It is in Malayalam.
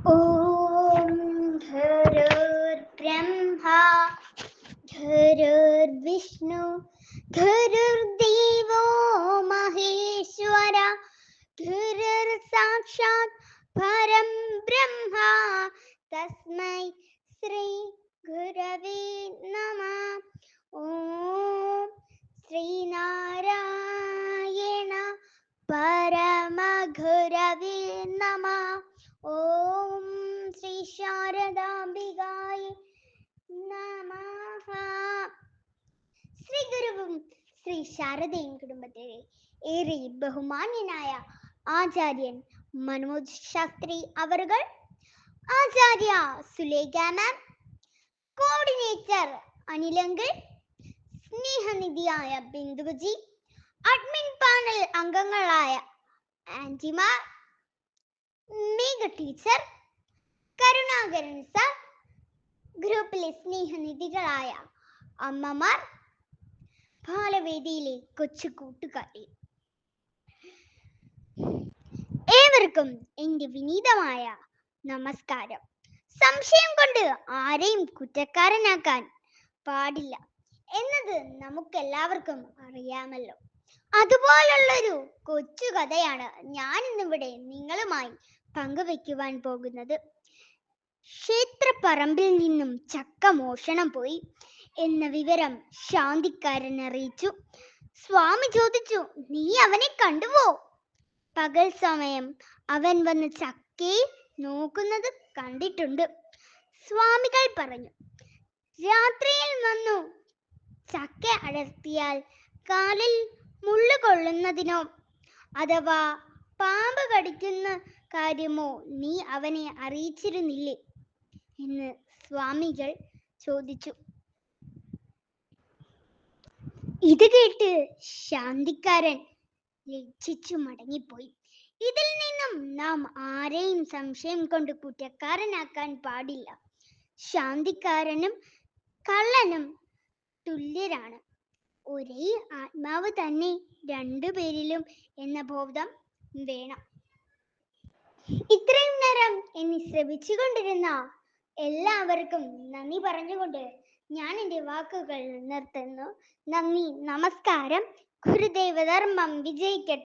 ॐ गुरुर्ब्रह्मा गुरुर्विष्णु गुरुर्देवो महेश्वर गुरुर्साक्षात् परं ब्रह्म तस्मै श्री गुरवे नमः। ॐ श्रीनारायण परमगुरवे नमः। ഓം ശ്രീ ശാരദാംബികായ നമഃ. ശ്രീ ഗുരുവും ശ്രീ ശാരദയും കുടുംബത്തിലെ ഏറെ ബഹുമാന്യനായ ആചാര്യൻ മനോജ് ശാസ്ത്രി അവറുകൾ, ആചാര്യ സുലേഖ മാം, കോർഡിനേറ്റർ അനിലങ്കിൾ, സ്നേഹനിധിയായ ബിന്ദുജി, അഡ്മിൻ പാനൽ അംഗങ്ങളായ ആന്റിമാർ, മേഘ ടീച്ചർ, കരുണാകരൻ സർ, ഗ്രൂപ്പിലെ സ്നേഹനിധികളായ അമ്മമാർ, ബാലവേദിയിലെ കൊച്ചു കൂട്ടുകാരി, ഏവർക്കും എൻ്റെ വിനീതമായ നമസ്കാരം. സംശയം കൊണ്ട് ആരെയും കുറ്റക്കാരനാക്കാൻ പാടില്ല എന്നത് നമുക്കെല്ലാവർക്കും അറിയാമല്ലോ. അതുപോലുള്ളൊരു കൊച്ചു കഥയാണ് ഞാൻ ഇന്നിവിടെ നിങ്ങളുമായി പങ്കുവെക്കുവാൻ പോകുന്നത്. ക്ഷേത്രപ്പറമ്പിൽ നിന്നും ചക്ക മോഷണം പോയി എന്ന വിവരം ശാന്തിക്കാരൻ അറിയിച്ചു. സ്വാമി ചോദിച്ചു, നീ അവനെ കണ്ടുവോ? പകൽ സമയം അവൻ വന്ന് ചക്കയെ നോക്കുന്നത് കണ്ടിട്ടുണ്ട്. സ്വാമികൾ പറഞ്ഞു, രാത്രിയിൽ വന്നു ചക്ക അടർത്തിയാൽ കാലിൽ മുള്ളു കൊള്ളുന്നതിനോ അഥവാ പാമ്പ് കടിക്കുന്ന കാര്യമോ നീ അവനെ അറിയിച്ചിരുന്നില്ലേ എന്ന് സ്വാമികൾ ചോദിച്ചു. ഇത് കേട്ട് ശാന്തിക്കാരൻ ലജ്ജിച്ചു മടങ്ങിപ്പോയി. ഇതിൽ നിന്നും നാം ആരെയും സംശയം കൊണ്ട് കുറ്റക്കാരനാക്കാൻ പാടില്ല. ശാന്തിക്കാരനും കള്ളനും തുല്യരാണ്. ഒരേ ആത്മാവ് തന്നെ രണ്ടുപേരിലും എന്ന ബോധം വേണം. ഇത്രയും നേരം എന്നെ ശ്രവിച്ചുകൊണ്ടിരുന്ന എല്ലാവർക്കും നന്ദി പറഞ്ഞുകൊണ്ട് ഞാൻ എൻ്റെ വാക്കുകൾ നിർത്തുന്നു. നന്ദി, നമസ്കാരം. ഗുരുദേവ ധർമ്മം വിജയിക്കട്ടെ.